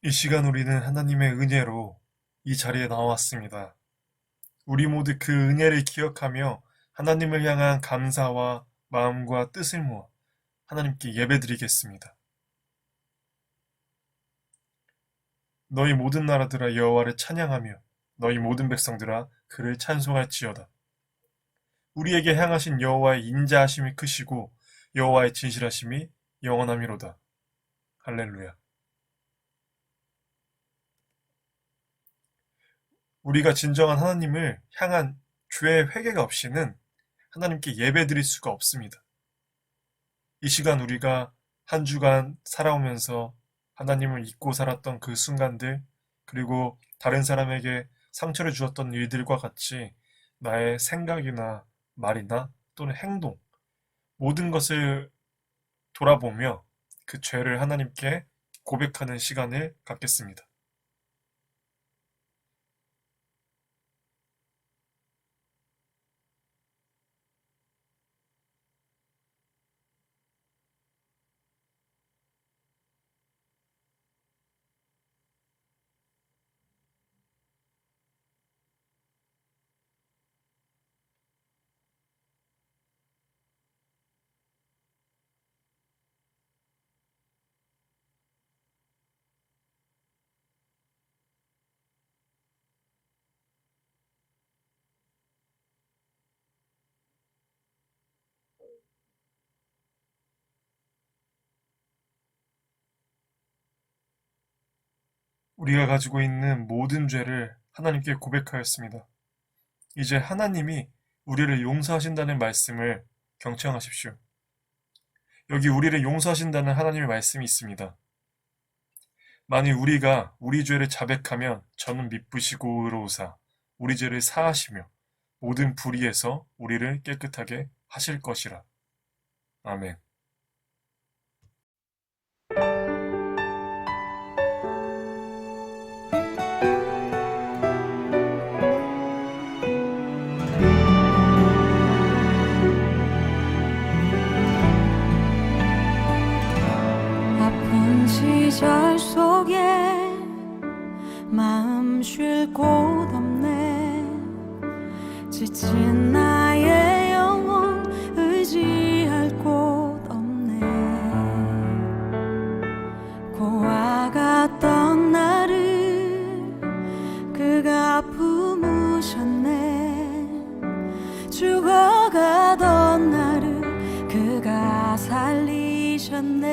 이 시간 우리는 하나님의 은혜로 이 자리에 나왔습니다. 우리 모두 그 은혜를 기억하며 하나님을 향한 감사와 마음과 뜻을 모아 하나님께 예배드리겠습니다. 너희 모든 나라들아 여호와를 찬양하며 너희 모든 백성들아 그를 찬송할지어다. 우리에게 향하신 여호와의 인자하심이 크시고 여호와의 진실하심이 영원하미로다. 할렐루야. 우리가 진정한 하나님을 향한 죄의 회개가 없이는 하나님께 예배드릴 수가 없습니다. 이 시간 우리가 한 주간 살아오면서 하나님을 잊고 살았던 그 순간들, 그리고 다른 사람에게 상처를 주었던 일들과 같이 나의 생각이나 말이나 또는 행동, 모든 것을 돌아보며 그 죄를 하나님께 고백하는 시간을 갖겠습니다. 우리가 가지고 있는 모든 죄를 하나님께 고백하였습니다. 이제 하나님이 우리를 용서하신다는 말씀을 경청하십시오. 여기 우리를 용서하신다는 하나님의 말씀이 있습니다. 만일 우리가 우리 죄를 자백하면 저는 미쁘시고 의로우사 우리 죄를 사하시며 모든 불의에서 우리를 깨끗하게 하실 것이라. 아멘. 아픈 시절 속에 마음 쉴 곳 없네. 지친 나의 영혼 의지할 곳 없네. 고아 같던 나를 그가 품으셨네. 죽어가던 나를 그가 살리셨네.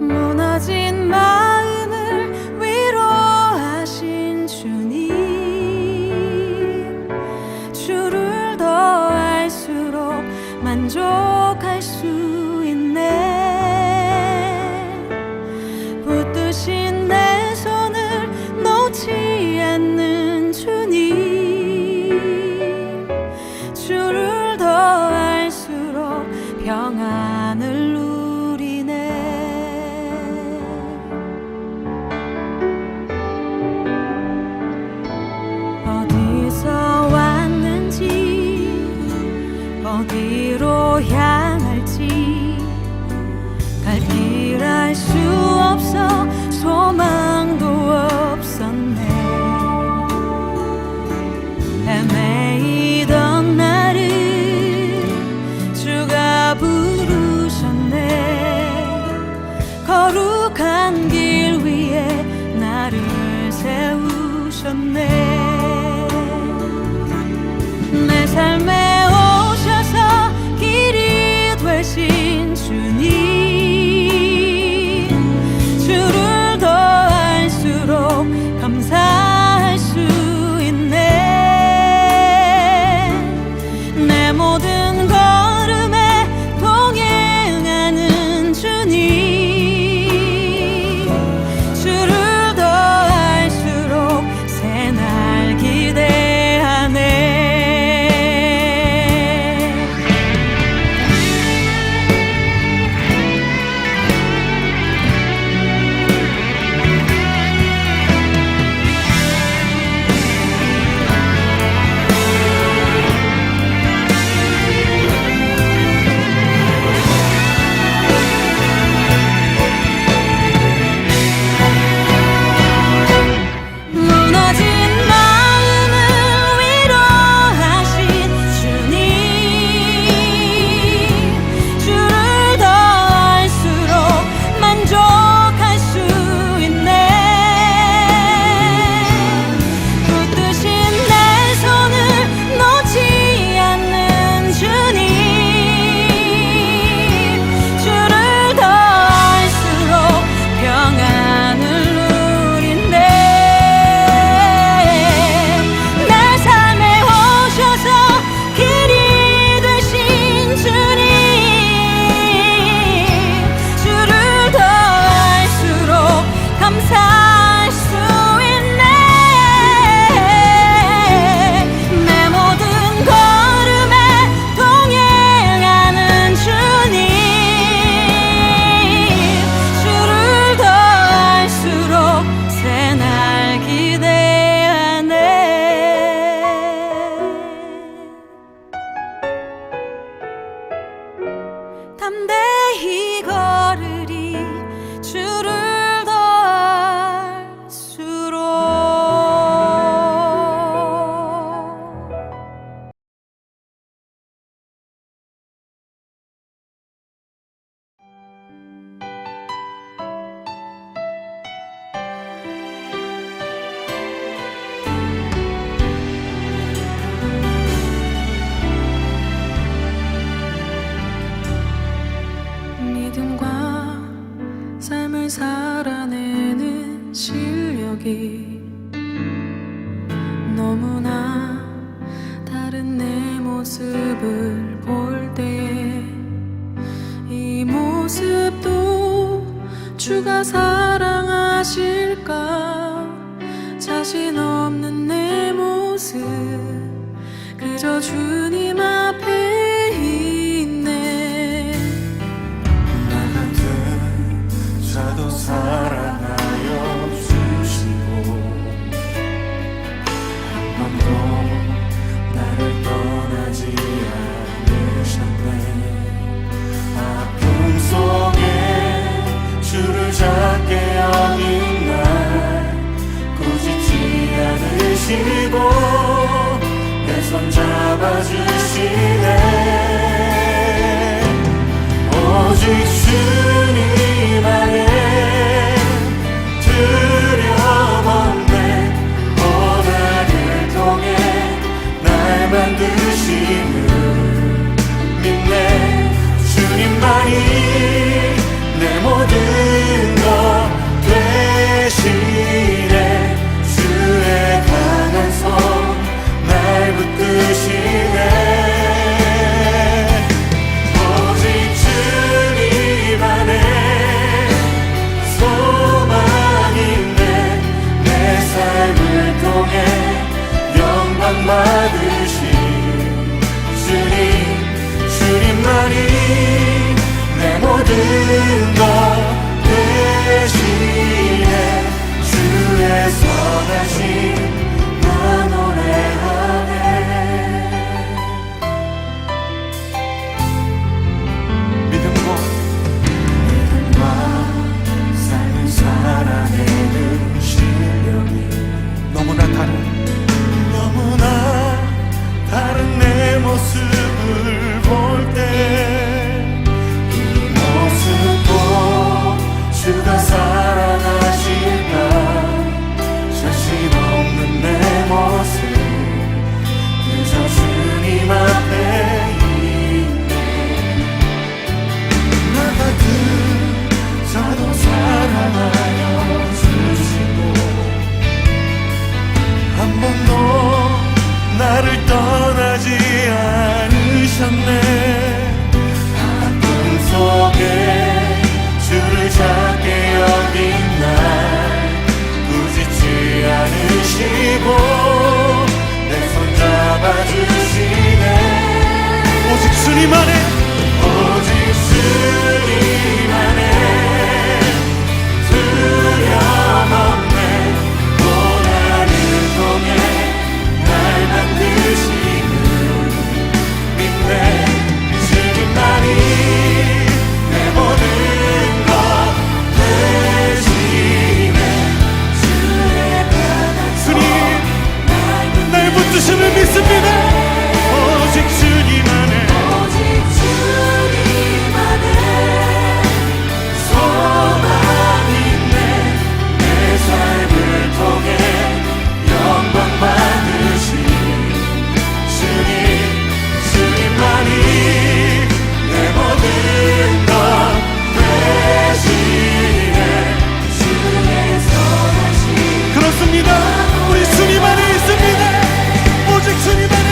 무너진 마음을 위로하신 주님, 주를 더할수록 만족할 수 있네. 붙드신 내 손을 놓지 않는 주님, 주를 더할수록 평안을 누리네. 어디서 왔는지 어디로 향할지 갈 길 알 수 없어 소망도 없었네. 헤매이던 나를 주가 부르셨네. 거룩한 길 위에 나를 세우셨네. 내 삶에 오셔서 길이 담대히 걸으리 주를 더할수록. 믿음과 삶을 살아내는 실력이 너무나 다른 내 모습을 볼 때에 이 모습도 주가 사랑하실까? 자신 없는 내 모습 그저 주님 앞에 있네. 나 같은 자도 사랑하여 주시고 한 번도 나를 떠나지 않으셨네. 아픔 속에 주를 작게 여긴 날 꾸짖지 않으시고 내 손 잡아주시네. 오직 주님 안에 두려움없네. 고난을 통해 날 만드심을 믿네. 주님만이 내 모든 것 되시네. 주의 강한 손 날 붙드시네. 오직 주님 안에 소망 있네. 내 삶을 통해 영광 받으신 주님, 주님만이 내 모든 것 되시네. 주의 선하심 나 노래하네. 믿음과 삶을 살아내는 실력이 너무나 다른 내 모습을 볼 때 이 모습도 주가 사랑하실까? 자신 없는 내 모습 그저 주님 앞에 있네. 나 같은 자도 사랑하여 주시고 한 번도 나를 떠나지 않으셨네. 아픔 속에 주를 작게 여긴 날 꾸짖지 않으시고 내 손 잡아주시네. 오직 주님 안에 오직 주님 안에 두려움없네. 고난을 통해 날 만드심을 믿네. 주님만이 내 모든 것 되시네. 주의 강한 손 날 붙드심을 믿습니다. 오직 주님 안에 소망 있네. 내 삶을 통해 영광 받으신 주님, 주님만이 내 모든 것 되시네. 주의 선하심 그렇습니다. 우리 주님 안에 있습니다. 오직 주님 안에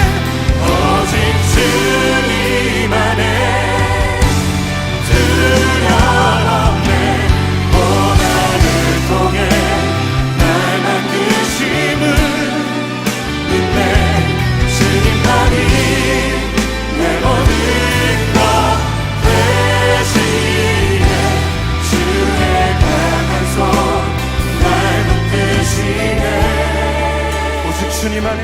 오직 주님 안에 두려움없네. 고난을 통해 날 만드심을 믿네. 주님만이 내 모든 것 되시네. 주의 강한 손 날 붙드시네. 오직 주님 안에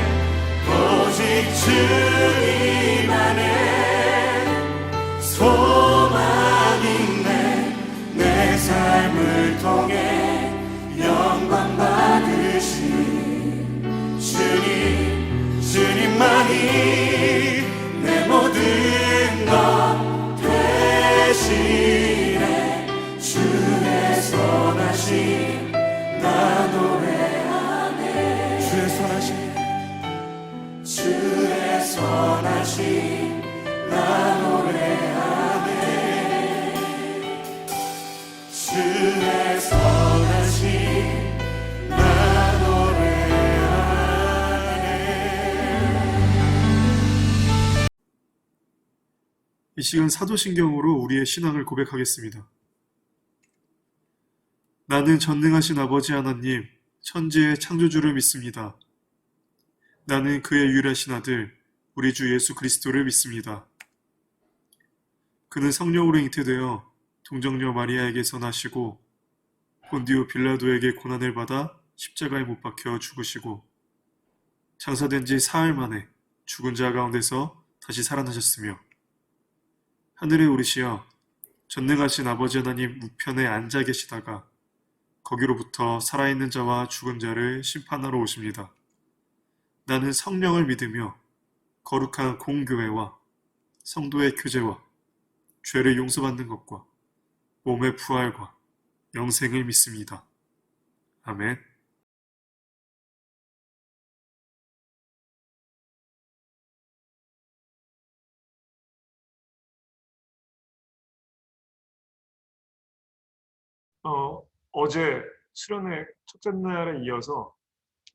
오직 주님 안에 소망 주의 선하심 나 노래하네. 주의 선하심 나 노래하네. 주의 선하심 나 노래하네. 이 시간 사도신경으로 우리의 신앙을 고백하겠습니다. 나는 전능하신 아버지 하나님, 천지의 창조주를 믿습니다. 나는 그의 유일하신 아들, 우리 주 예수 그리스도를 믿습니다. 그는 성령으로 잉태되어 동정녀 마리아에게서 나시고 본디오 빌라도에게 고난을 받아 십자가에 못 박혀 죽으시고 장사된 지 사흘 만에 죽은 자 가운데서 다시 살아나셨으며 하늘에 오르시어 전능하신 아버지 하나님 우편에 앉아 계시다가 거기로부터 살아있는 자와 죽은 자를 심판하러 오십니다. 나는 성령을 믿으며 거룩한 공교회와 성도의 교제와 죄를 용서받는 것과 몸의 부활과 영생을 믿습니다. 아멘. 어제 수련회 첫째 날에 이어서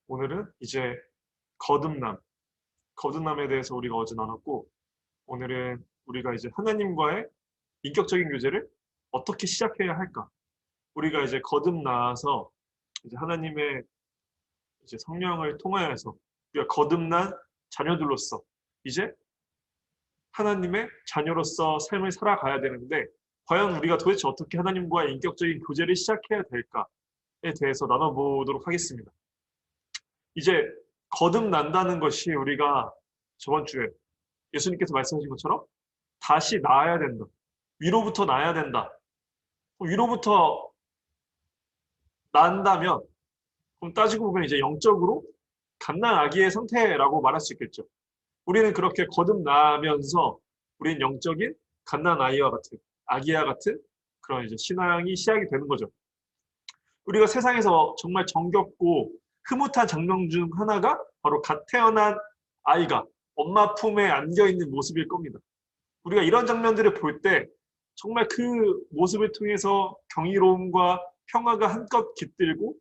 오늘은 이제 거듭남에 대해서 우리가 어제 나눴고, 오늘은 우리가 이제 하나님과의 인격적인 교제를 어떻게 시작해야 할까? 우리가 이제 거듭나서 이제 하나님의 이제 성령을 통하여서 우리가 거듭난 자녀들로서 이제 하나님의 자녀로서 삶을 살아가야 되는데, 과연 우리가 도대체 어떻게 하나님과의 인격적인 교제를 시작해야 될까에 대해서 나눠보도록 하겠습니다. 이제 거듭난다는 것이 우리가 저번 주에 예수님께서 말씀하신 것처럼 다시 나아야 된다. 위로부터 나아야 된다. 위로부터 난다면 그럼 따지고 보면 이제 영적으로 갓난아기의 상태라고 말할 수 있겠죠. 우리는 그렇게 거듭나면서 우리는 영적인 갓난아이와 같은 아기와 같은 그런 이제 신앙이 시작이 되는 거죠. 우리가 세상에서 정말 정겹고 흐뭇한 장면 중 하나가 바로 갓 태어난 아이가 엄마 품에 안겨있는 모습일 겁니다. 우리가 이런 장면들을 볼 때 정말 그 모습을 통해서 경이로움과 평화가 한껏 깃들고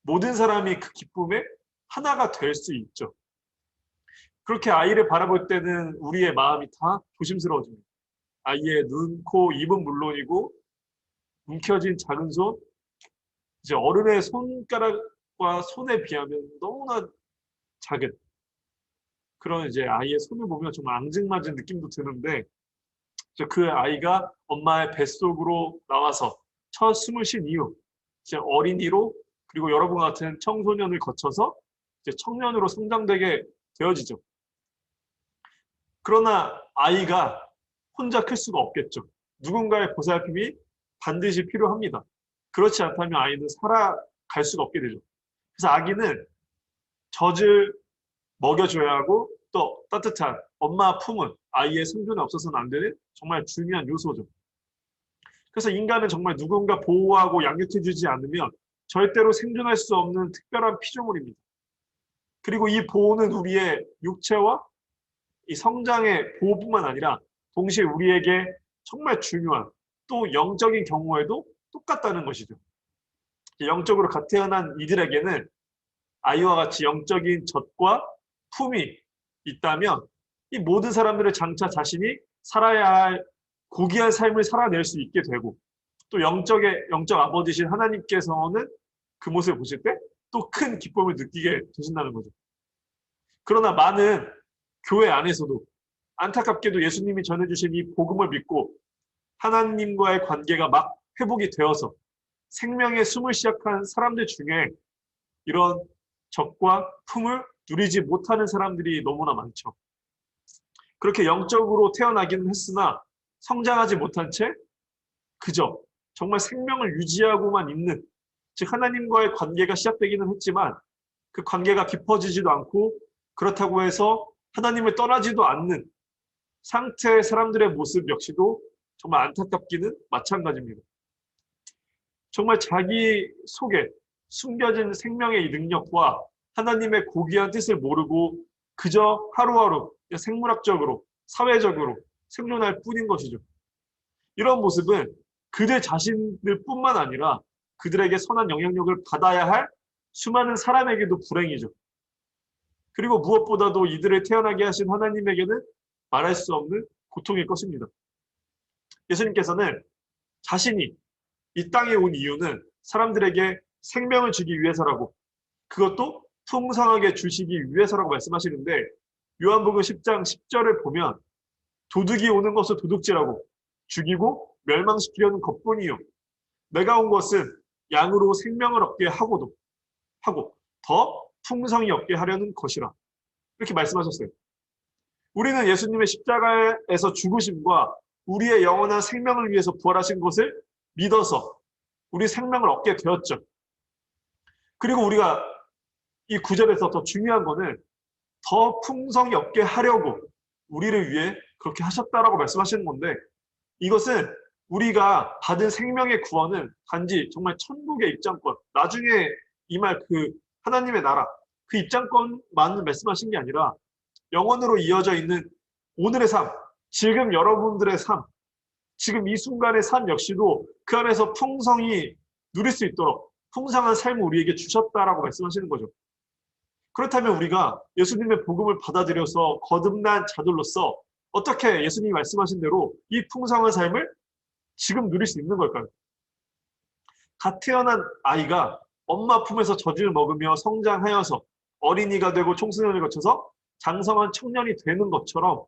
모든 사람이 그 기쁨에 하나가 될 수 있죠. 그렇게 아이를 바라볼 때는 우리의 마음이 다 조심스러워집니다. 아이의 눈, 코, 입은 물론이고 움켜진 작은 손, 이제 어른의 손가락과 손에 비하면 너무나 작은 그런 이제 아이의 손을 보면 정말 앙증맞은 느낌도 드는데, 그 아이가 엄마의 뱃속으로 나와서 첫 숨을 쉰 이후 이제 어린이로 그리고 여러분 같은 청소년을 거쳐서 이제 청년으로 성장되게 되어지죠. 그러나 아이가 혼자 클 수가 없겠죠. 누군가의 보살핌이 반드시 필요합니다. 그렇지 않다면 아이는 살아갈 수가 없게 되죠. 그래서 아기는 젖을 먹여줘야 하고 또 따뜻한 엄마 품은 아이의 생존에 없어서는 안 되는 정말 중요한 요소죠. 그래서 인간은 정말 누군가 보호하고 양육해주지 않으면 절대로 생존할 수 없는 특별한 피조물입니다. 그리고 이 보호는 우리의 육체와 이 성장의 보호뿐만 아니라 동시에 우리에게 정말 중요한 또 영적인 경우에도 똑같다는 것이죠. 영적으로 갓 태어난 이들에게는 아이와 같이 영적인 젖과 품이 있다면 이 모든 사람들의 장차 자신이 살아야 할 고귀한 삶을 살아낼 수 있게 되고, 또 영적 아버지신 하나님께서는 그 모습을 보실 때 또 큰 기쁨을 느끼게 되신다는 거죠. 그러나 많은 교회 안에서도 안타깝게도 예수님이 전해주신 이 복음을 믿고 하나님과의 관계가 막 회복이 되어서 생명의 숨을 시작한 사람들 중에 이런 젖과 품을 누리지 못하는 사람들이 너무나 많죠. 그렇게 영적으로 태어나기는 했으나 성장하지 못한 채 그저 정말 생명을 유지하고만 있는, 즉 하나님과의 관계가 시작되기는 했지만 그 관계가 깊어지지도 않고 그렇다고 해서 하나님을 떠나지도 않는 상태의 사람들의 모습 역시도 정말 안타깝기는 마찬가지입니다. 정말 자기 속에 숨겨진 생명의 이 능력과 하나님의 고귀한 뜻을 모르고 그저 하루하루 생물학적으로, 사회적으로 생존할 뿐인 것이죠. 이런 모습은 그들 자신들 뿐만 아니라 그들에게 선한 영향력을 받아야 할 수많은 사람에게도 불행이죠. 그리고 무엇보다도 이들을 태어나게 하신 하나님에게는 말할 수 없는 고통일 것입니다. 예수님께서는 자신이 이 땅에 온 이유는 사람들에게 생명을 주기 위해서라고, 그것도 풍성하게 주시기 위해서라고 말씀하시는데, 요한복음 10장 10절을 보면 도둑이 오는 것을 도둑질하고 죽이고 멸망시키려는 것뿐이요, 내가 온 것은 양으로 생명을 얻게 하고 더 풍성히 얻게 하려는 것이라, 이렇게 말씀하셨어요. 우리는 예수님의 십자가에서 죽으심과 우리의 영원한 생명을 위해서 부활하신 것을 믿어서 우리 생명을 얻게 되었죠. 그리고 우리가 이 구절에서 더 중요한 거는 더 풍성히 얻게 하려고 우리를 위해 그렇게 하셨다라고 말씀하시는 건데, 이것은 우리가 받은 생명의 구원은 단지 정말 천국의 입장권, 나중에 임할 그 하나님의 나라, 그 입장권만을 말씀하신 게 아니라 영원으로 이어져 있는 오늘의 삶, 지금 여러분들의 삶, 지금 이 순간의 삶 역시도 그 안에서 풍성히 누릴 수 있도록 풍성한 삶을 우리에게 주셨다라고 말씀하시는 거죠. 그렇다면 우리가 예수님의 복음을 받아들여서 거듭난 자들로서 어떻게 예수님이 말씀하신 대로 이 풍성한 삶을 지금 누릴 수 있는 걸까요? 갓 태어난 아이가 엄마 품에서 젖을 먹으며 성장하여서 어린이가 되고 청소년을 거쳐서 장성한 청년이 되는 것처럼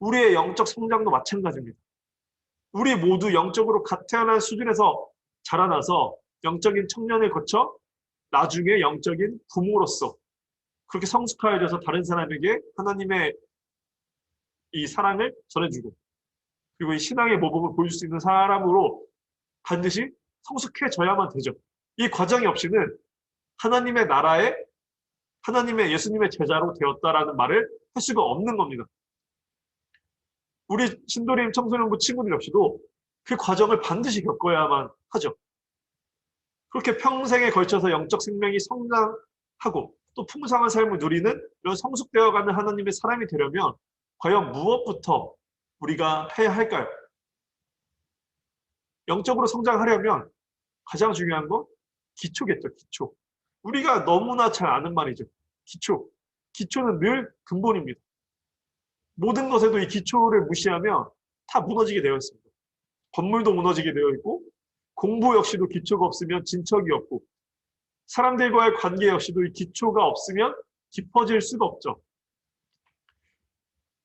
우리의 영적 성장도 마찬가지입니다. 우리 모두 영적으로 갓 태어난 수준에서 자라나서 영적인 청년을 거쳐 나중에 영적인 부모로서 그렇게 성숙하여져서 다른 사람에게 하나님의 이 사랑을 전해주고, 그리고 이 신앙의 모범을 보여줄 수 있는 사람으로 반드시 성숙해져야만 되죠. 이 과정이 없이는 하나님의 나라에, 하나님의 예수님의 제자로 되었다라는 말을 할 수가 없는 겁니다. 우리 신도림 청소년부 친구들 역시도 그 과정을 반드시 겪어야만 하죠. 그렇게 평생에 걸쳐서 영적 생명이 성장하고 또 풍성한 삶을 누리는 이런 성숙되어가는 하나님의 사람이 되려면 과연 무엇부터 우리가 해야 할까요? 영적으로 성장하려면 가장 중요한 건 기초겠죠, 기초. 우리가 너무나 잘 아는 말이죠. 기초. 기초는 늘 근본입니다. 모든 것에도 이 기초를 무시하면 다 무너지게 되어 있습니다. 건물도 무너지게 되어 있고, 공부 역시도 기초가 없으면 진척이 없고, 사람들과의 관계 역시도 이 기초가 없으면 깊어질 수가 없죠.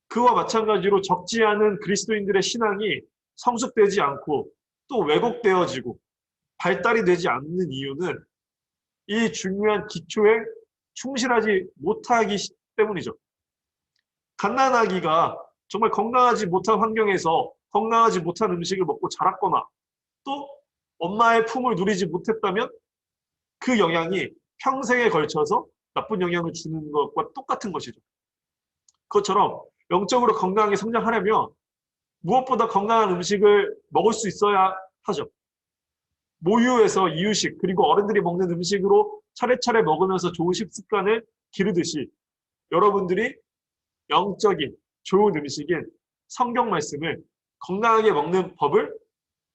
그와 마찬가지로 적지 않은 그리스도인들의 신앙이 성숙되지 않고 또 왜곡되어지고 발달이 되지 않는 이유는 이 중요한 기초에 충실하지 못하기 때문이죠. 갓난아기가 정말 건강하지 못한 환경에서 건강하지 못한 음식을 먹고 자랐거나 또 엄마의 품을 누리지 못했다면 그 영향이 평생에 걸쳐서 나쁜 영향을 주는 것과 똑같은 것이죠. 그것처럼 영적으로 건강하게 성장하려면 무엇보다 건강한 음식을 먹을 수 있어야 하죠. 모유에서 이유식, 그리고 어른들이 먹는 음식으로 차례차례 먹으면서 좋은 식습관을 기르듯이 여러분들이 영적인 좋은 음식인 성경 말씀을 건강하게 먹는 법을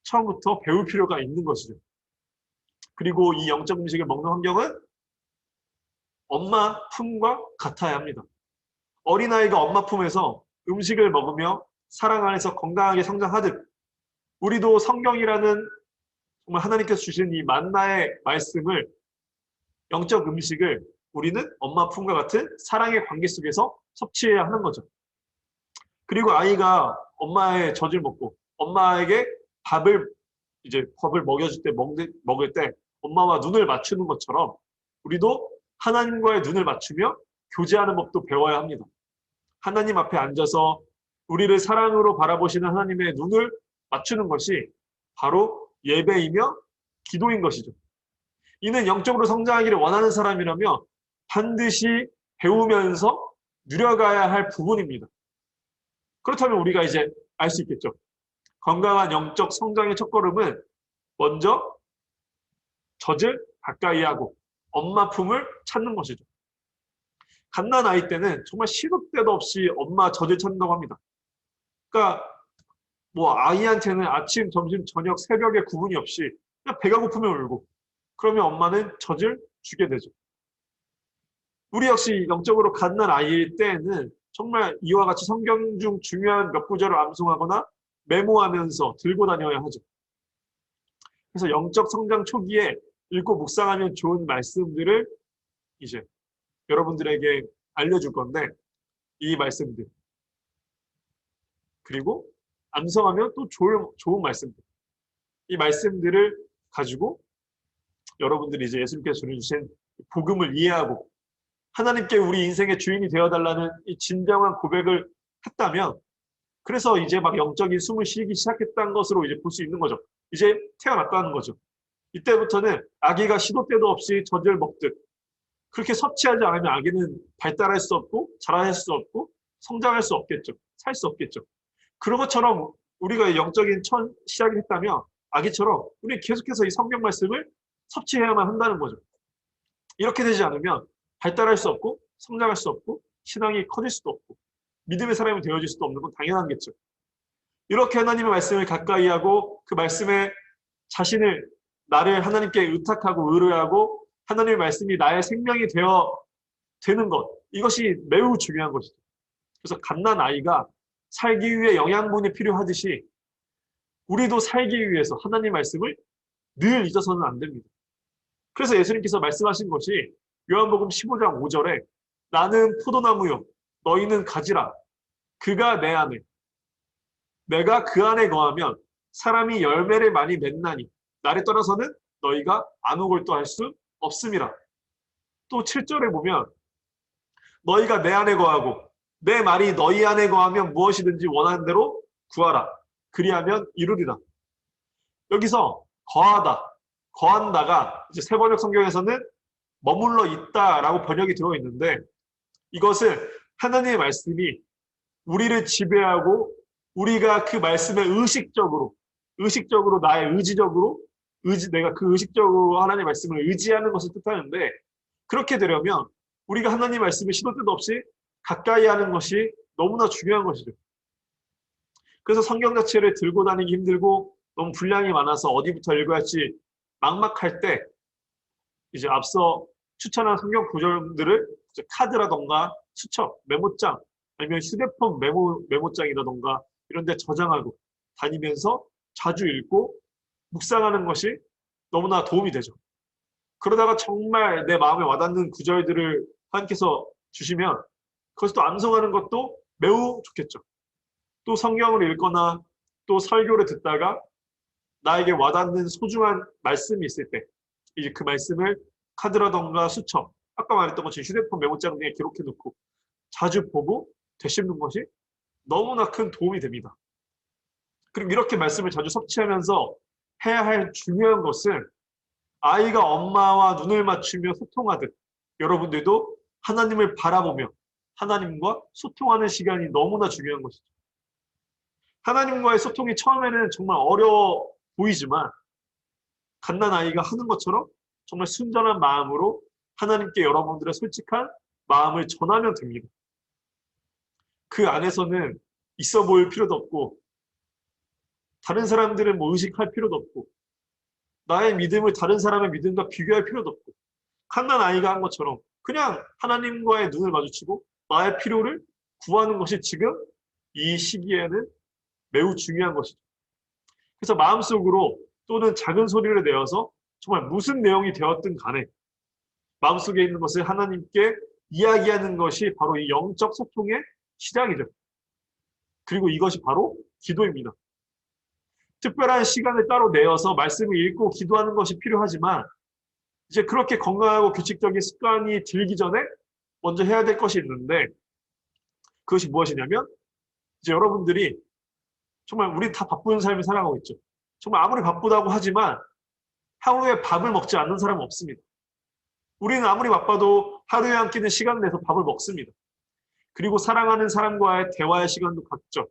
처음부터 배울 필요가 있는 것이죠. 그리고 이 영적 음식을 먹는 환경은 엄마 품과 같아야 합니다. 어린아이가 엄마 품에서 음식을 먹으며 사랑 안에서 건강하게 성장하듯 우리도 성경이라는 정말 하나님께서 주신 이 만나의 말씀을, 영적 음식을 우리는 엄마 품과 같은 사랑의 관계 속에서 섭취해야 하는 거죠. 그리고 아이가 엄마의 젖을 먹고 엄마에게 밥을 먹여줄 때, 먹을 때 엄마와 눈을 맞추는 것처럼 우리도 하나님과의 눈을 맞추며 교제하는 법도 배워야 합니다. 하나님 앞에 앉아서 우리를 사랑으로 바라보시는 하나님의 눈을 맞추는 것이 바로 예배이며 기도인 것이죠. 이는 영적으로 성장하기를 원하는 사람이라면 반드시 배우면서 누려가야 할 부분입니다. 그렇다면 우리가 이제 알 수 있겠죠. 건강한 영적 성장의 첫걸음은 먼저 젖을 가까이 하고 엄마 품을 찾는 것이죠. 갓난 아이 때는 정말 시도 때도 없이 엄마 젖을 찾는다고 합니다. 그러니까 뭐 아이한테는 아침, 점심, 저녁, 새벽에 구분이 없이 그냥 배가 고프면 울고 그러면 엄마는 젖을 주게 되죠. 우리 역시 영적으로 갓난 아이일 때에는 정말 이와 같이 성경 중 중요한 몇 구절을 암송하거나 메모하면서 들고 다녀야 하죠. 그래서 영적 성장 초기에 읽고 묵상하면 좋은 말씀들을 이제 여러분들에게 알려줄 건데 이 말씀들 그리고 암송하면 또 좋은 말씀들 이 말씀들을 가지고 여러분들이 이제 예수님께서 주신 복음을 이해하고 하나님께 우리 인생의 주인이 되어달라는 이 진정한 고백을 했다면 그래서 이제 막 영적인 숨을 쉬기 시작했다는 것으로 이제 볼 수 있는 거죠. 이제 태어났다는 거죠. 이때부터는 아기가 시도 때도 없이 젖을 먹듯 그렇게 섭취하지 않으면 아기는 발달할 수 없고 자랄 수 없고 성장할 수 없겠죠. 살 수 없겠죠. 그런 것처럼 우리가 영적인 시작을 했다면 아기처럼 우리 계속해서 이 성경 말씀을 섭취해야만 한다는 거죠. 이렇게 되지 않으면 발달할 수 없고 성장할 수 없고 신앙이 커질 수도 없고 믿음의 사람이 되어질 수도 없는 건 당연하겠죠. 이렇게 하나님의 말씀을 가까이 하고 그 말씀에 자신을 나를 하나님께 의탁하고 의뢰하고 하나님의 말씀이 나의 생명이 되는 것 이것이 매우 중요한 것이죠. 그래서 갓난 아이가 살기 위해 영양분이 필요하듯이 우리도 살기 위해서 하나님의 말씀을 늘 잊어서는 안 됩니다. 그래서 예수님께서 말씀하신 것이 요한복음 15장 5절에 나는 포도나무요 너희는 가지라 그가 내 안에 내가 그 안에 거하면 사람이 열매를 많이 맺나니 나를 떠나서는 너희가 아무것도 할 수 없음이라. 또 7절에 보면 너희가 내 안에 거하고 내 말이 너희 안에 거하면 무엇이든지 원하는 대로 구하라. 그리하면 이루리라. 여기서 거한다가 이제 세번역 성경에서는 머물러 있다라고 번역이 되어 있는데 이것은 하나님의 말씀이 우리를 지배하고 우리가 그 말씀에 의식적으로 나의 내가 그 의식적으로 하나님의 말씀을 의지하는 것을 뜻하는데 그렇게 되려면 우리가 하나님의 말씀을 시도 때도 없이 가까이 하는 것이 너무나 중요한 것이죠. 그래서 성경 자체를 들고 다니기 힘들고 너무 분량이 많아서 어디부터 읽어야 할지 막막할 때 이제 앞서 추천한 성경 구절들을 카드라던가 수첩, 메모장 아니면 휴대폰 메모장이라던가 이런 데 저장하고 다니면서 자주 읽고 묵상하는 것이 너무나 도움이 되죠. 그러다가 정말 내 마음에 와닿는 구절들을 하나님께서 주시면 그것을 또 암송하는 것도 매우 좋겠죠. 또 성경을 읽거나 또 설교를 듣다가 나에게 와닿는 소중한 말씀이 있을 때 이제 그 말씀을 카드라던가 수첩, 아까 말했던 것처럼 휴대폰 메모장 등에 기록해 놓고 자주 보고 되씹는 것이 너무나 큰 도움이 됩니다. 그리고 이렇게 말씀을 자주 섭취하면서 해야 할 중요한 것은 아이가 엄마와 눈을 맞추며 소통하듯 여러분들도 하나님을 바라보며 하나님과 소통하는 시간이 너무나 중요한 것이죠. 하나님과의 소통이 처음에는 정말 어려워 보이지만 갓난 아이가 하는 것처럼 정말 순전한 마음으로 하나님께 여러분들의 솔직한 마음을 전하면 됩니다. 그 안에서는 있어 보일 필요도 없고 다른 사람들을 뭐 의식할 필요도 없고 나의 믿음을 다른 사람의 믿음과 비교할 필요도 없고 갓난 아이가 한 것처럼 그냥 하나님과의 눈을 마주치고 나의 필요를 구하는 것이 지금 이 시기에는 매우 중요한 것이죠. 그래서 마음속으로 또는 작은 소리를 내어서 정말 무슨 내용이 되었든 간에 마음속에 있는 것을 하나님께 이야기하는 것이 바로 이 영적 소통의 시작이죠. 그리고 이것이 바로 기도입니다. 특별한 시간을 따로 내어서 말씀을 읽고 기도하는 것이 필요하지만 이제 그렇게 건강하고 규칙적인 습관이 들기 전에 먼저 해야 될 것이 있는데 그것이 무엇이냐면 이제 여러분들이 정말 우리 다 바쁜 삶을 살아가고 있죠. 정말 아무리 바쁘다고 하지만 하루에 밥을 먹지 않는 사람은 없습니다. 우리는 아무리 바빠도 하루에 한 끼는 시간 내서 밥을 먹습니다. 그리고 사랑하는 사람과의 대화의 시간도 갖죠.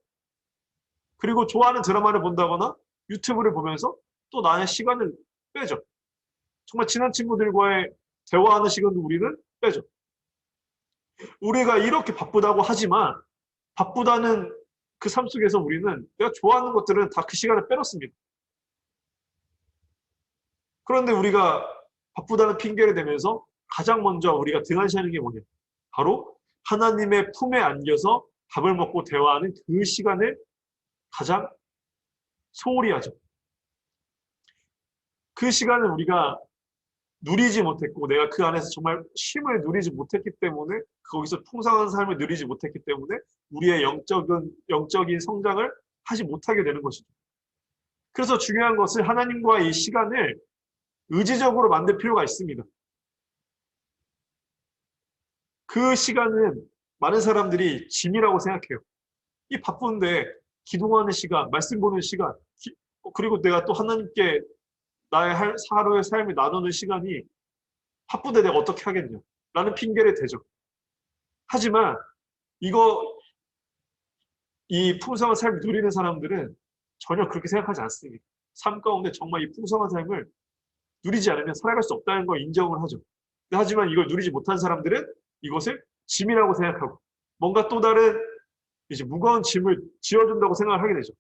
그리고 좋아하는 드라마를 본다거나 유튜브를 보면서 또 나의 시간을 빼죠. 정말 친한 친구들과의 대화하는 시간도 우리는 빼죠. 우리가 이렇게 바쁘다고 하지만 바쁘다는 그 삶 속에서 우리는 내가 좋아하는 것들은 다 그 시간을 빼놓습니다. 그런데 우리가 바쁘다는 핑계를 대면서 가장 먼저 우리가 등한시하는 게 뭐냐? 바로 하나님의 품에 안겨서 밥을 먹고 대화하는 그 시간을 가장 소홀히 하죠. 그 시간을 우리가 누리지 못했고 내가 그 안에서 정말 쉼을 누리지 못했기 때문에 거기서 풍성한 삶을 누리지 못했기 때문에 우리의 영적인 성장을 하지 못하게 되는 것이죠. 그래서 중요한 것은 하나님과 이 시간을 의지적으로 만들 필요가 있습니다. 그 시간은 많은 사람들이 짐이라고 생각해요. 이 바쁜데 기도하는 시간, 말씀 보는 시간, 그리고 내가 또 하나님께 나의 하루의 삶을 나누는 시간이 바쁜데 내가 어떻게 하겠냐 라는 핑계를 대죠. 하지만 이 풍성한 삶을 누리는 사람들은 전혀 그렇게 생각하지 않습니다. 삶 가운데 정말 이 풍성한 삶을 누리지 않으면 살아갈 수 없다는 걸 인정을 하죠. 하지만 이걸 누리지 못한 사람들은 이것을 짐이라고 생각하고 뭔가 또 다른 이제 무거운 짐을 지어준다고 생각을 하게 되죠.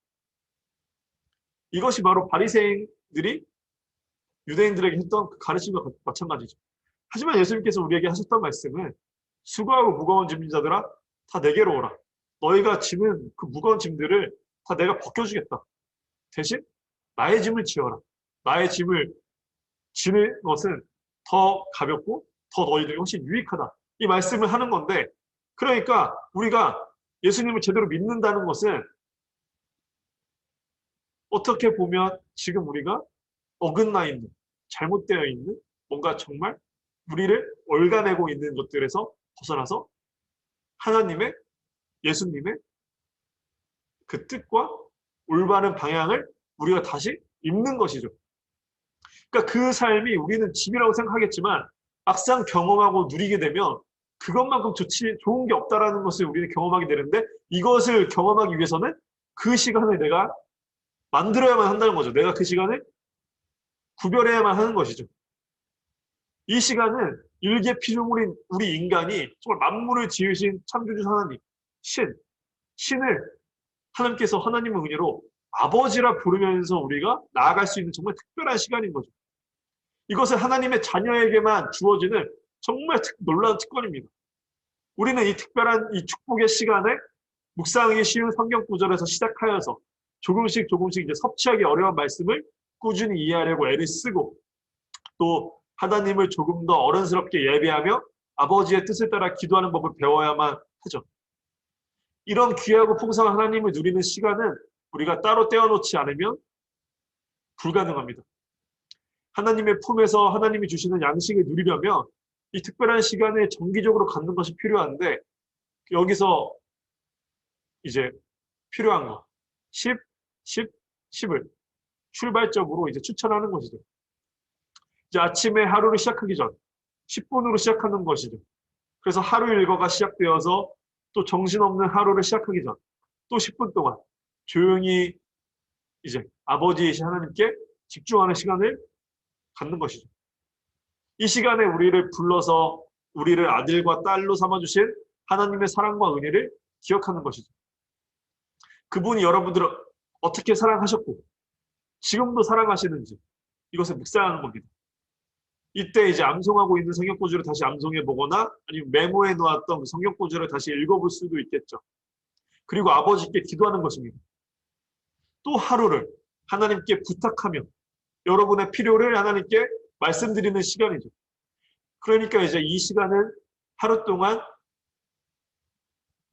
이것이 바로 바리새인들이 유대인들에게 했던 그 가르침과 마찬가지죠. 하지만 예수님께서 우리에게 하셨던 말씀은 수고하고 무거운 짐진 자들아 다 내게로 오라. 너희가 지는 그 무거운 짐들을 다 내가 벗겨주겠다. 대신 나의 짐을 지어라. 나의 짐을 지는 것은 더 가볍고 더 너희들이 훨씬 유익하다. 이 말씀을 하는 건데 그러니까 우리가 예수님을 제대로 믿는다는 것은 어떻게 보면 지금 우리가 어긋나 있는, 잘못되어 있는 뭔가 정말 우리를 올가매고 있는 것들에서 벗어나서 하나님의, 예수님의 그 뜻과 올바른 방향을 우리가 다시 입는 것이죠. 그러니까 그 삶이 우리는 짐이라고 생각하겠지만 막상 경험하고 누리게 되면 그것만큼 좋은 게 없다라는 것을 우리는 경험하게 되는데 이것을 경험하기 위해서는 그 시간을 내가 만들어야만 한다는 거죠. 내가 그 시간을 구별해야만 하는 것이죠. 이 시간은 일개 피조물인 우리 인간이 정말 만물을 지으신 창조주 하나님, 신을 하나님께서 하나님의 은혜로 아버지라 부르면서 우리가 나아갈 수 있는 정말 특별한 시간인 거죠. 이것은 하나님의 자녀에게만 주어지는 정말 놀라운 특권입니다. 우리는 이 특별한 이 축복의 시간에 묵상하기 쉬운 성경 구절에서 시작하여서 조금씩 이제 섭취하기 어려운 말씀을 꾸준히 이해하려고 애를 쓰고 또 하나님을 조금 더 어른스럽게 예배하며 아버지의 뜻을 따라 기도하는 법을 배워야만 하죠. 이런 귀하고 풍성한 하나님을 누리는 시간은 우리가 따로 떼어놓지 않으면 불가능합니다. 하나님의 품에서 하나님이 주시는 양식을 누리려면 이 특별한 시간을 정기적으로 갖는 것이 필요한데 여기서 이제 필요한 거 10을 출발점으로 이제 추천하는 것이죠. 이제 아침에 하루를 시작하기 전 10분으로 시작하는 것이죠. 그래서 하루 일과가 시작되어서 또 정신없는 하루를 시작하기 전 또 10분 동안 조용히 이제 아버지이신 하나님께 집중하는 시간을 갖는 것이죠. 이 시간에 우리를 불러서 우리를 아들과 딸로 삼아주신 하나님의 사랑과 은혜를 기억하는 것이죠. 그분이 여러분들을 어떻게 사랑하셨고 지금도 사랑하시는지 이것을 묵상하는 겁니다. 이때 이제 암송하고 있는 성경구절을 다시 암송해 보거나 아니면 메모해 놓았던 그 성경구절을 다시 읽어볼 수도 있겠죠. 그리고 아버지께 기도하는 것입니다. 또 하루를 하나님께 부탁하며 여러분의 필요를 하나님께 말씀드리는 시간이죠. 그러니까 이제 이 시간은 하루 동안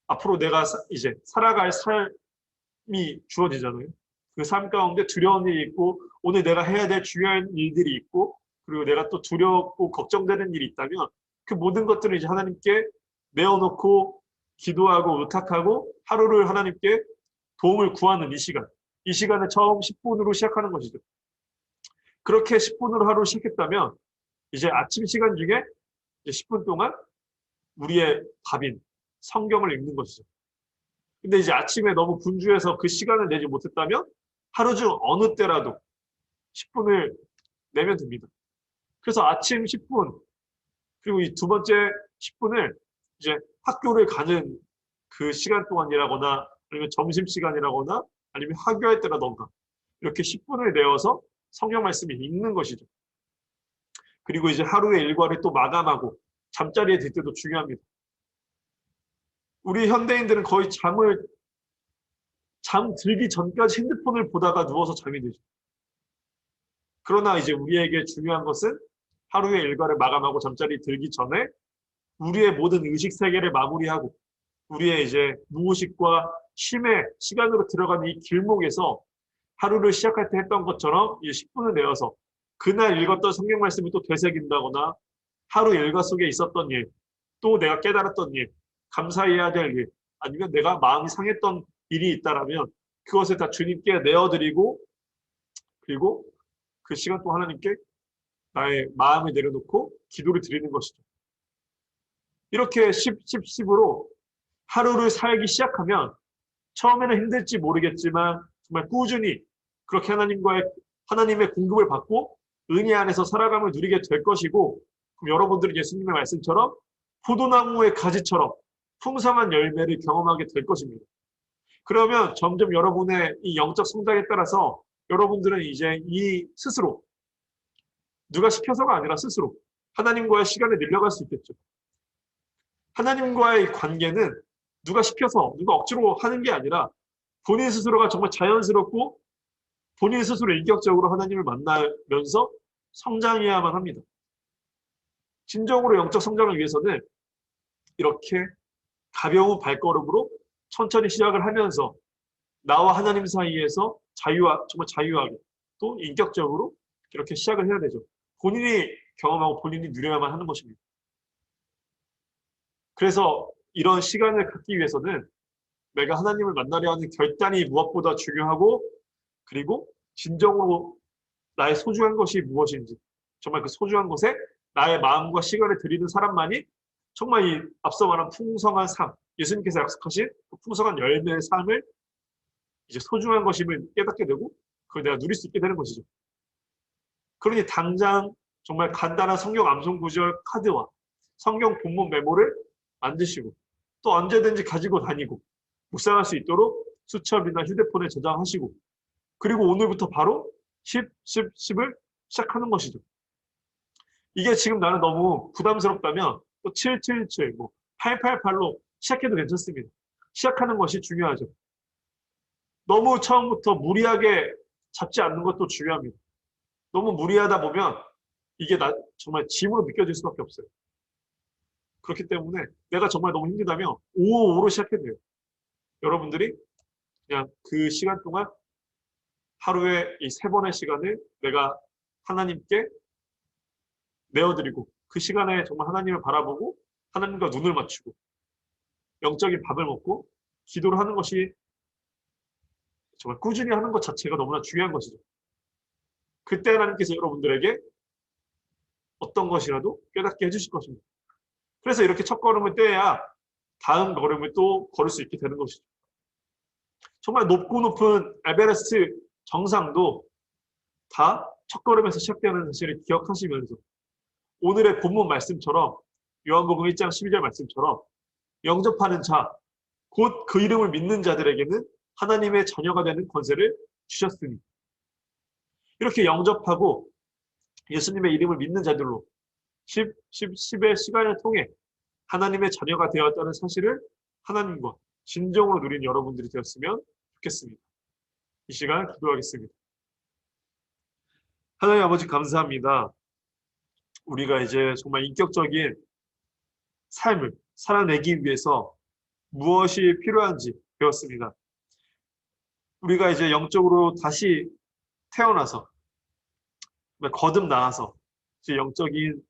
앞으로 내가 이제 살아갈 삶이 주어지잖아요. 그 삶 가운데 두려운 일이 있고 오늘 내가 해야 될 중요한 일들이 있고 그리고 내가 또 두렵고 걱정되는 일이 있다면 그 모든 것들을 이제 하나님께 내어놓고 기도하고 의탁하고 하루를 하나님께 도움을 구하는 이 시간을 처음 10분으로 시작하는 것이죠. 그렇게 10분으로 하루 시작했다면 이제 아침 시간 중에 이제 10분 동안 우리의 밥인 성경을 읽는 것이죠. 근데 이제 아침에 너무 분주해서 그 시간을 내지 못했다면 하루 중 어느 때라도 10분을 내면 됩니다. 그래서 아침 10분, 그리고 이 두 번째 10분을 이제 학교를 가는 그 시간 동안이라거나 아니면 점심시간이라거나 아니면 학교할 때라던가 이렇게 10분을 내어서 성경 말씀을 읽는 것이죠. 그리고 이제 하루의 일과를 또 마감하고 잠자리에 들 때도 중요합니다. 우리 현대인들은 거의 잠 들기 전까지 핸드폰을 보다가 누워서 잠이 들죠. 그러나 이제 우리에게 중요한 것은 하루의 일과를 마감하고 잠자리에 들기 전에 우리의 모든 의식 세계를 마무리하고 우리의 이제 무의식과 쉼의 시간으로 들어가는 이 길목에서 하루를 시작할 때 했던 것처럼 이 10분을 내어서 그날 읽었던 성경 말씀을 또 되새긴다거나 하루 일과 속에 있었던 일, 또 내가 깨달았던 일, 감사해야 될 일, 아니면 내가 마음이 상했던 일이 있다라면 그것을 다 주님께 내어드리고 그리고 그 시간 동안 하나님께 나의 마음을 내려놓고 기도를 드리는 것이죠. 이렇게 10으로 하루를 살기 시작하면 처음에는 힘들지 모르겠지만 정말 꾸준히 그렇게 하나님의 공급을 받고 은혜 안에서 살아감을 누리게 될 것이고 그럼 여러분들은 예수님의 말씀처럼 포도나무의 가지처럼 풍성한 열매를 경험하게 될 것입니다. 그러면 점점 여러분의 이 영적 성장에 따라서 여러분들은 이제 이 스스로 누가 시켜서가 아니라 스스로 하나님과의 시간을 늘려갈 수 있겠죠. 하나님과의 관계는 누가 시켜서 누가 억지로 하는 게 아니라 본인 스스로가 정말 자연스럽고 본인 스스로 인격적으로 하나님을 만나면서 성장해야만 합니다. 진정으로 영적 성장을 위해서는 이렇게 가벼운 발걸음으로 천천히 시작을 하면서 나와 하나님 사이에서 정말 자유하게 또 인격적으로 이렇게 시작을 해야 되죠. 본인이 경험하고 본인이 누려야만 하는 것입니다. 그래서 이런 시간을 갖기 위해서는 내가 하나님을 만나려 하는 결단이 무엇보다 중요하고 그리고 진정으로 나의 소중한 것이 무엇인지 정말 그 소중한 것에 나의 마음과 시간을 드리는 사람만이 정말 이 앞서 말한 풍성한 삶, 예수님께서 약속하신 그 풍성한 열매의 삶을 이제 소중한 것임을 깨닫게 되고 그걸 내가 누릴 수 있게 되는 것이죠. 그러니 당장 정말 간단한 성경 암송 구절 카드와 성경 본문 메모를 만드시고 또 언제든지 가지고 다니고 묵상할 수 있도록 수첩이나 휴대폰에 저장하시고 그리고 오늘부터 바로 10을 시작하는 것이죠. 이게 지금 나는 너무 부담스럽다면 또 777, 888로 시작해도 괜찮습니다. 시작하는 것이 중요하죠. 너무 처음부터 무리하게 잡지 않는 것도 중요합니다. 너무 무리하다 보면 이게 정말 짐으로 느껴질 수밖에 없어요. 그렇기 때문에 내가 정말 너무 힘들다면 555로 시작해도 돼요. 여러분들이 그냥 그 시간 동안 하루에 이 3번의 시간을 내가 하나님께 내어드리고 그 시간에 정말 하나님을 바라보고 하나님과 눈을 맞추고 영적인 밥을 먹고 기도를 하는 것이 정말 꾸준히 하는 것 자체가 너무나 중요한 것이죠. 그때 하나님께서 여러분들에게 어떤 것이라도 깨닫게 해주실 것입니다. 그래서 이렇게 첫 걸음을 떼야 다음 걸음을 또 걸을 수 있게 되는 것이죠. 정말 높고 높은 에베레스트 정상도 다 첫 걸음에서 시작되는 사실을 기억하시면서 오늘의 본문 말씀처럼 요한복음 1장 12절 말씀처럼 영접하는 자, 곧 그 이름을 믿는 자들에게는 하나님의 자녀가 되는 권세를 주셨으니 이렇게 영접하고 예수님의 이름을 믿는 자들로 10의 시간을 통해 하나님의 자녀가 되었다는 사실을 하나님과 진정으로 누린 여러분들이 되었으면 좋겠습니다. 이 시간 기도하겠습니다. 하나님 아버지 감사합니다. 우리가 이제 정말 인격적인 삶을 살아내기 위해서 무엇이 필요한지 배웠습니다. 우리가 이제 영적으로 다시 태어나서 거듭나와서 이제 영적인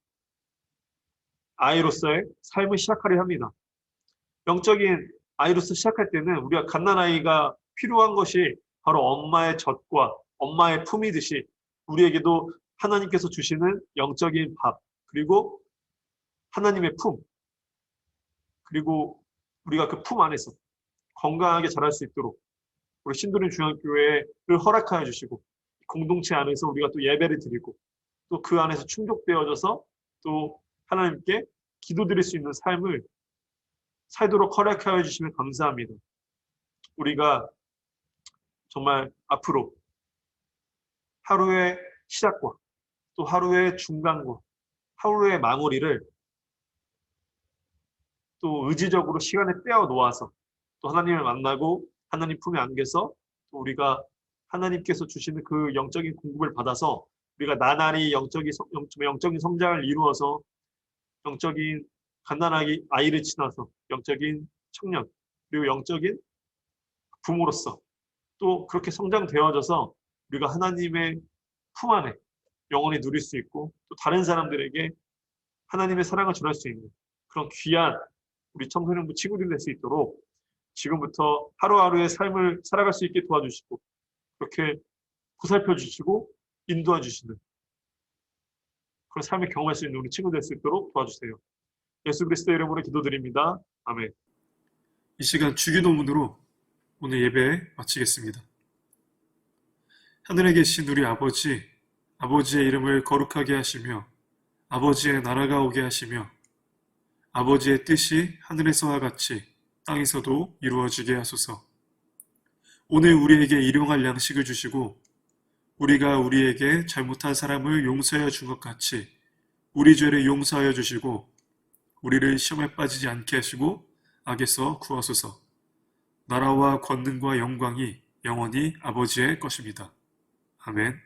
아이로서의 삶을 시작하려 합니다. 영적인 아이로서 시작할 때는 우리가 갓난아이가 필요한 것이 바로 엄마의 젖과 엄마의 품이듯이 우리에게도 하나님께서 주시는 영적인 밥 그리고 하나님의 품 그리고 우리가 그 품 안에서 건강하게 자랄 수 있도록 우리 신도림 중앙교회를 허락하여 주시고 공동체 안에서 우리가 또 예배를 드리고 또 그 안에서 충족되어져서 또 하나님께 기도드릴 수 있는 삶을 살도록 허락하여 주시면 감사합니다. 우리가 정말 앞으로 하루의 시작과 또 하루의 중간과 하루의 마무리를 또 의지적으로 시간에 떼어 놓아서 또 하나님을 만나고 하나님 품에 안겨서 또 우리가 하나님께서 주시는 그 영적인 공급을 받아서 우리가 나날이 영적인 성장을 이루어서 영적인 갓난아기 아이를 지나서 영적인 청년 그리고 영적인 부모로서 또 그렇게 성장되어져서 우리가 하나님의 품 안에 영원히 누릴 수 있고 또 다른 사람들에게 하나님의 사랑을 전할 수 있는 그런 귀한 우리 청소년부 친구들이 될 수 있도록 지금부터 하루하루의 삶을 살아갈 수 있게 도와주시고 그렇게 보살펴 주시고 인도해 주시는 그런 삶을 경험할 수 있는 우리 친구들 될 수 있도록 도와주세요. 예수 그리스도의 이름으로 기도드립니다. 아멘. 이 시간 주기도문으로 오늘 예배 마치겠습니다. 하늘에 계신 우리 아버지, 아버지의 이름을 거룩하게 하시며 아버지의 나라가 오게 하시며 아버지의 뜻이 하늘에서와 같이 땅에서도 이루어지게 하소서. 오늘 우리에게 일용할 양식을 주시고 우리가 우리에게 잘못한 사람을 용서하여 준 것 같이 우리 죄를 용서하여 주시고 우리를 시험에 빠지지 않게 하시고 악에서 구하소서. 나라와 권능과 영광이 영원히 아버지의 것입니다. 아멘.